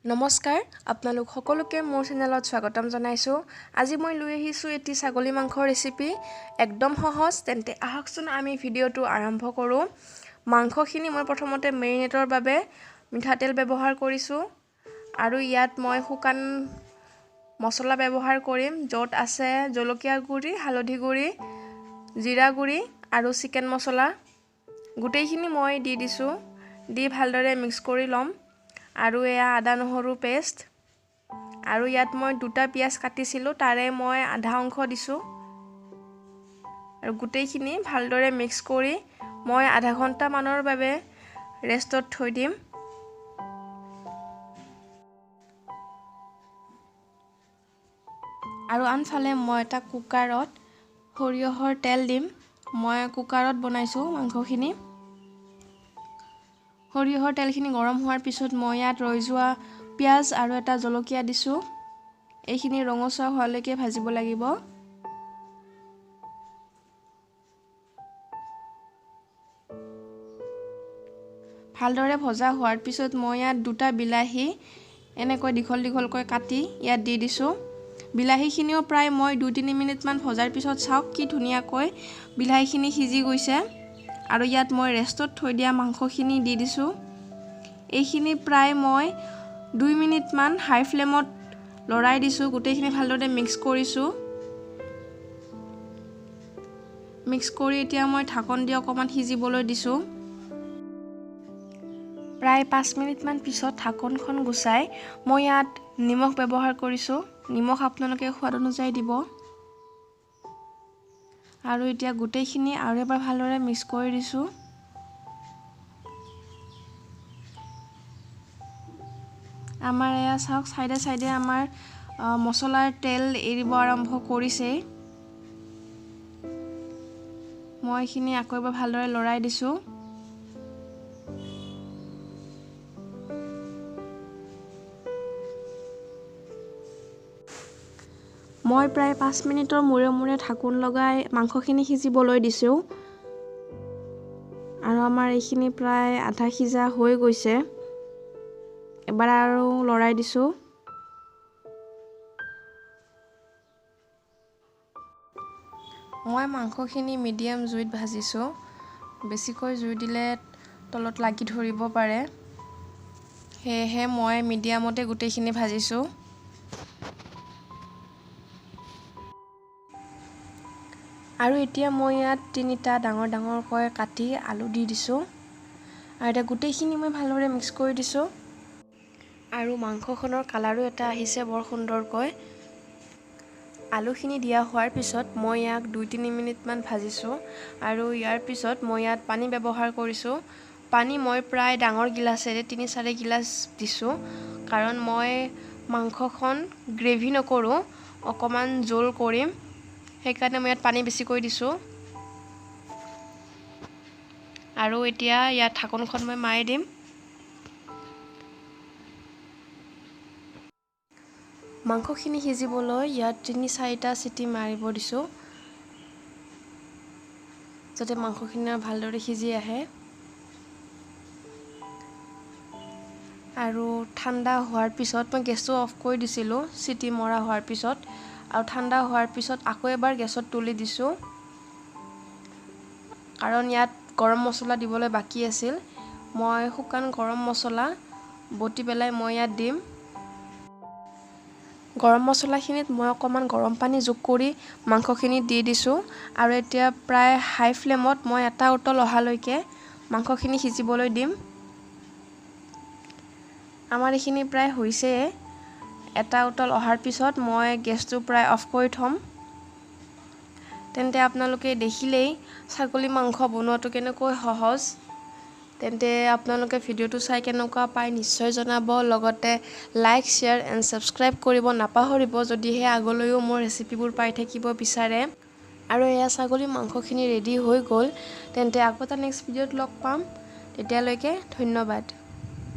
নমস্কাৰ আপোনালোক সকলোকে মোৰ চেনেলত স্বাগতম জনাইছো। আজি মই লৈ আহিছো এটি ছাগলী মাংসৰ ৰেচিপি একদম সহজ। তেন্তে আহকচোন আমি ভিডিওটো আৰম্ভ কৰো। মাংসখিনি মই প্ৰথমতে মেৰিনেটৰ বাবে মিঠাতেল ব্যৱহাৰ কৰিছো আৰু ইয়াত মই শুকান মছলা ব্যৱহাৰ কৰিম, য'ত আছে জলকীয়া গুড়ি, হালধি গুড়ি, জিৰা গুড়ি আৰু চিকেন মছলা। গোটেইখিনি মই দি দিছো, দি ভালদৰে মিক্স কৰি লম। আৰু এয়া আদা নহৰু পেষ্ট আৰু ইয়াত মই দুটা পিয়াজ কাটিছিলো, তাৰে মই আধা অংশ দিছো আৰু গোটেইখিনি ভালদৰে মিক্স কৰি মই আধা ঘণ্টা মানৰ বাবে ৰেষ্টত থৈ দিম। আৰু আনফালে মই এটা কুকাৰত সৰিয়হৰ তেল দিম। মই কুকাৰত বনাইছো মাংসখিনি। সৰিয়হৰ তেলখিনি গৰম হোৱাৰ পিছত মই ইয়াত ৰৈ যোৱা পিয়াজ আৰু এটা জলকীয়া দিছো। এইখিনি ৰঙচুৱা হোৱালৈকে ভাজিব লাগিব। ভালদৰে ভজা হোৱাৰ পিছত মই ইয়াত দুটা বিলাহী এনেকৈ দীঘল দীঘলকৈ কাটি ইয়াত দি দিছো। বিলাহীখিনিও প্ৰায় মই 2-3 মিনিটমান ভজাৰ পিছত চাওক কি ধুনীয়াকৈ বিলাহীখিনি সিজি গৈছে। আৰু ইয়াত মই ৰেষ্টত থৈ দিয়া মাংসখিনি দি দিছো। এইখিনি প্ৰায় মই 2 মিনিটমান হাই ফ্লেমত লৰাই দিছো। গোটেইখিনি ভালদৰে মিক্স কৰিছো। মিক্স কৰি এতিয়া মই ঢাকন দি অকমান সিজিবলৈ দিছো। প্ৰায় 5 মিনিটমান পিছত ঢাকনখন গুচাই মই ইয়াত নিমখ ব্যৱহাৰ কৰিছো। নিমখ আপোনালোকে সোৱাদ অনুযায়ী দিব। আৰু এতিয়া গোটেইখিনি আৰু এবাৰ ভালদৰে মিক্স কৰি দিছো। আমাৰ এয়া চাওক সাইডে সাইডে আমাৰ মছলাৰ তেল এৰিব আৰম্ভ কৰিছে। মই এইখিনি আকৌ এবাৰ ভালদৰে লৰাই দিছো। মই প্ৰায় 5 মিনিটৰ মূৰে মূৰে ঢাকন লগাই মাংসখিনি সিজিবলৈ দিছো। আৰু আমাৰ এইখিনি প্ৰায় আধা সিজা হৈ গৈছে। এবাৰ আৰু লৰাই দিছো। মই মাংসখিনি মিডিয়াম জুইত ভাজিছো। বেছিকৈ জুই দিলে তলত লাগি ধৰিব পাৰে। সেয়েহে মই মিডিয়ামতে গোটেইখিনি ভাজিছো। আৰু এতিয়া মই ইয়াত 3টা ডাঙৰ ডাঙৰকৈ কাটি আলু দি দিছো। আৰু এটা গোটেইখিনি মই ভালদৰে মিক্স কৰি দিছো। আৰু মাংসখনৰ কালাৰো এটা আহিছে বৰ সুন্দৰকৈ। আলুখিনি দিয়া হোৱাৰ পিছত মই ইয়াক 2-3 মিনিটমান ভাজিছো। আৰু ইয়াৰ পিছত মই ইয়াত পানী ব্যৱহাৰ কৰিছো। পানী মই প্ৰায় ডাঙৰ গিলাচেৰে 3-4 গিলাচ দিছো। কাৰণ মই মাংসখন গ্ৰেভি নকৰো, অকমান জোল কৰিম। সেইকাৰণে মই ইয়াত পানী বেছিকৈ দিছো। আৰু এতিয়া ইয়াত ঢাকনখন মই মাৰি দিম। মাংসখিনি সিজিবলৈ ইয়াত 3-4টা চিটি মাৰিব দিছো, যাতে মাংসখিনি ভালদৰে সিজি আহে। আৰু ঠাণ্ডা হোৱাৰ পিছত মই গেছটো অফ কৰি দিছিলো চিটি মৰা হোৱাৰ পিছত। আৰু ঠাণ্ডা হোৱাৰ পিছত আকৌ এবাৰ গেছত তুলি দিছো, কাৰণ ইয়াত গৰম মছলা দিবলৈ বাকী আছিল। মই শুকান গৰম মছলা বটি পেলাই মই ইয়াত দিম। গৰম মছলাখিনিত মই অকমান গৰম পানী যোগ কৰি মাংসখিনি দি দিছো। আৰু এতিয়া প্ৰায় হাই ফ্লেমত মই এটা উতল অহালৈকে মাংসখিনি সিজিবলৈ দিম। আমাৰ এইখিনি প্ৰায় হৈছে। এটা উতল অহাৰ পিছত মই গেছটো প্ৰায় অফ কৰি থম। তেন্তে আপোনালোকে দেখিলেই ছাগলী মাংস বনোৱাটো কেনেকৈ সহজ। তেন্তে আপোনালোকে ভিডিওটো চাই কেনেকুৱা পায় নিশ্চয় জনাব। লগতে লাইক, শ্বেয়াৰ এণ্ড ছাবস্ক্ৰাইব কৰিব নাপাহৰিব যদিহে আগলৈও মোৰ ৰেচিপিবোৰ পাই থাকিব বিচাৰে। আৰু এয়া ছাগলী মাংসখিনি ৰেডি হৈ গ'ল। তেন্তে আকৌ এটা নেক্সট ভিডিঅ'ত লগ পাম। তেতিয়ালৈকে ধন্যবাদ।